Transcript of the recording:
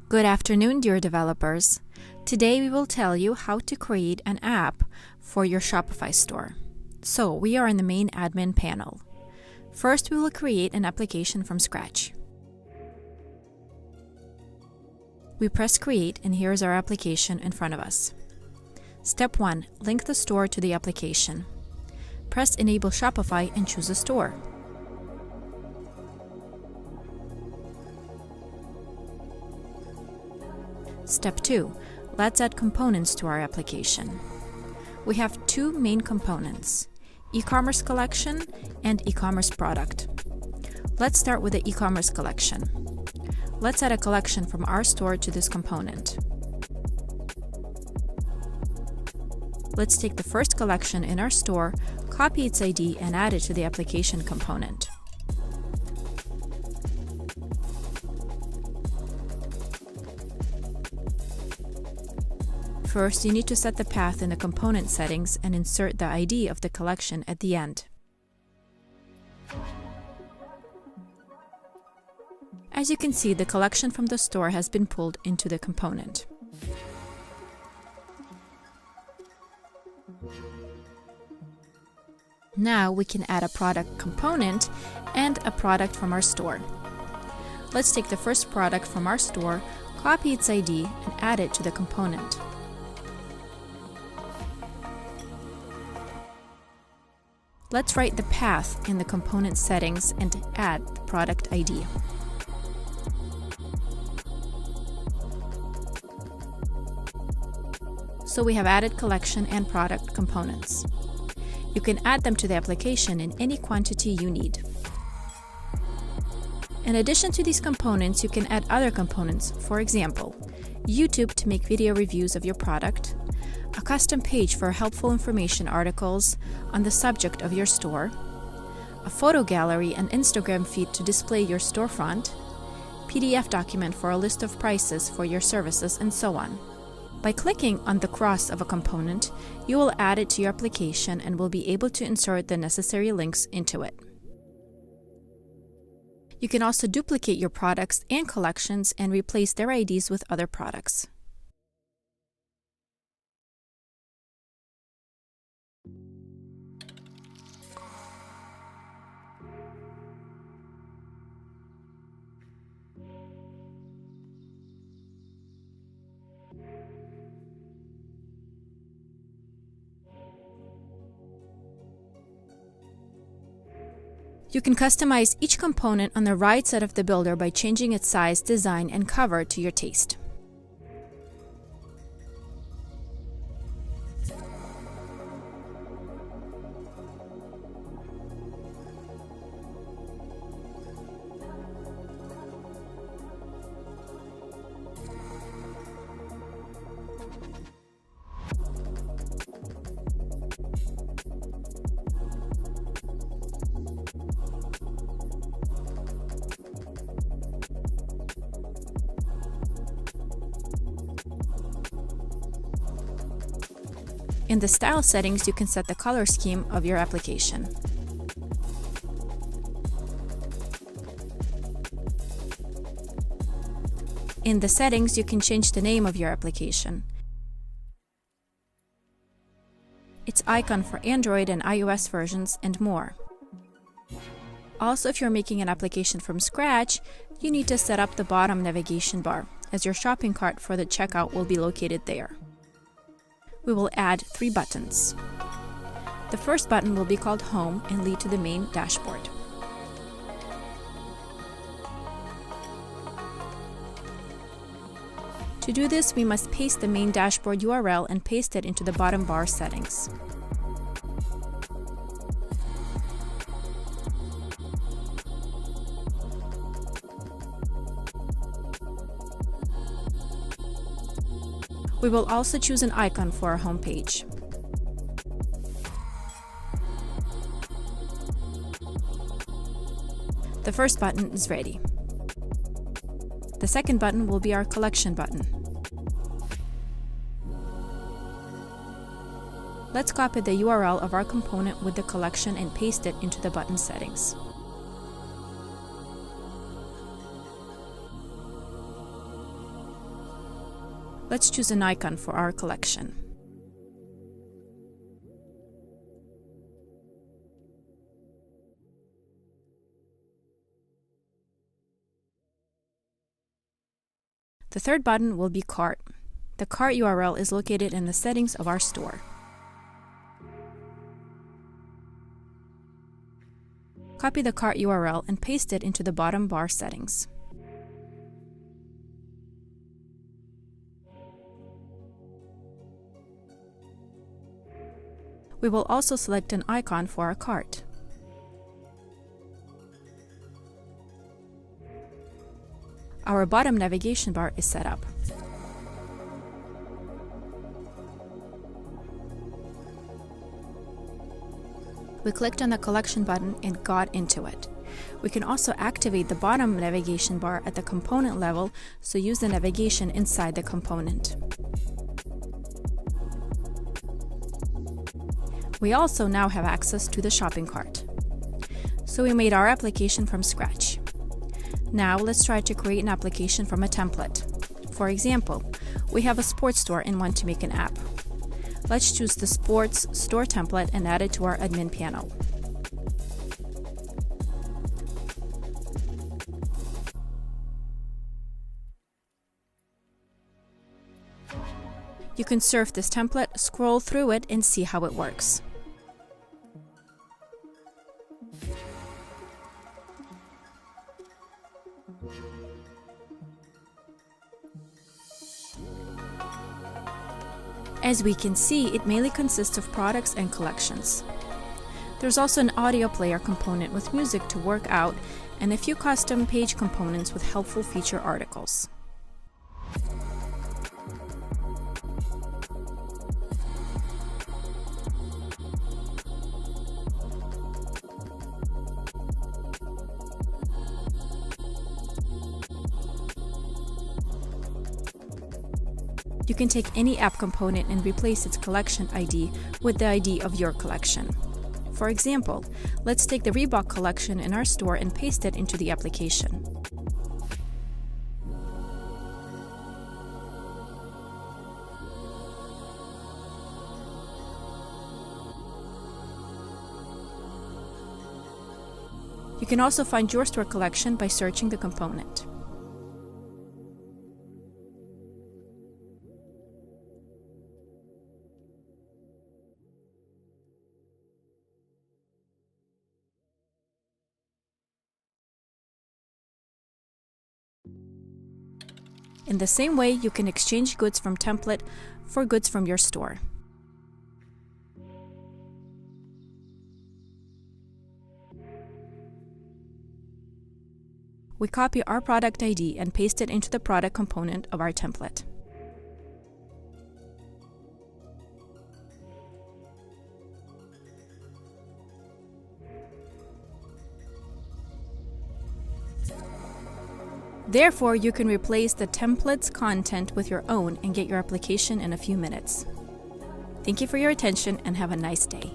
Good afternoon, dear developers. Today we will tell you how to create an app for your Shopify store. So we are in the main admin panel. First, we will create an application from scratch. We press create and here's our application in front of us. Step 1. Link the store to the application. Press enable Shopify and choose a store. Step 2. Let's add components to our application. We have two main components, e-commerce collection and e-commerce product. Let's start with the e-commerce collection. Let's add a collection from our store to this component. Let's take the first collection in our store, copy its ID, and add it to the application component. First, you need to set the path in the component settings and insert the ID of the collection at the end. As you can see, the collection from the store has been pulled into the component. Now we can add a product component and a product from our store. Let's take the first product from our store, copy its ID, and add it to the component. Let's write the path in the component settings and add the product ID. So we have added collection and product components. You can add them to the application in any quantity you need. In addition to these components, you can add other components, for example, YouTube to make video reviews of your product, a custom page for helpful information articles on the subject of your store, a photo gallery and Instagram feed to display your storefront, PDF document for a list of prices for your services, and so on. By clicking on the cross of a component, you will add it to your application and will be able to insert the necessary links into it. You can also duplicate your products and collections and replace their IDs with other products. You can customize each component on the right side of the builder by changing its size, design, and cover to your taste. In the style settings, you can set the color scheme of your application. In the settings, you can change the name of your application, its icon for Android and iOS versions, and more. Also, if you're making an application from scratch, you need to set up the bottom navigation bar, as your shopping cart for the checkout will be located there. We will add 3 buttons. The first button will be called Home and lead to the main dashboard. To do this, we must paste the main dashboard URL and paste it into the bottom bar settings. We will also choose an icon for our home page. The first button is ready. The second button will be our collection button. Let's copy the URL of our component with the collection and paste it into the button settings. Let's choose an icon for our collection. The third button will be Cart. The cart URL is located in the settings of our store. Copy the cart URL and paste it into the bottom bar settings. We will also select an icon for our cart. Our bottom navigation bar is set up. We clicked on the collection button and got into it. We can also activate the bottom navigation bar at the component level, so use the navigation inside the component. We also now have access to the shopping cart. So we made our application from scratch. Now let's try to create an application from a template. For example, we have a sports store and want to make an app. Let's choose the Sports Store template and add it to our admin panel. You can surf this template, scroll through it, and see how it works. As we can see, it mainly consists of products and collections. There's also an audio player component with music to work out, and a few custom page components with helpful feature articles. You can take any app component and replace its collection ID with the ID of your collection. For example, let's take the Reebok collection in our store and paste it into the application. You can also find your store collection by searching the component. In the same way, you can exchange goods from template for goods from your store. We copy our product ID and paste it into the product component of our template. Therefore, you can replace the template's content with your own and get your application in a few minutes. Thank you for your attention and have a nice day.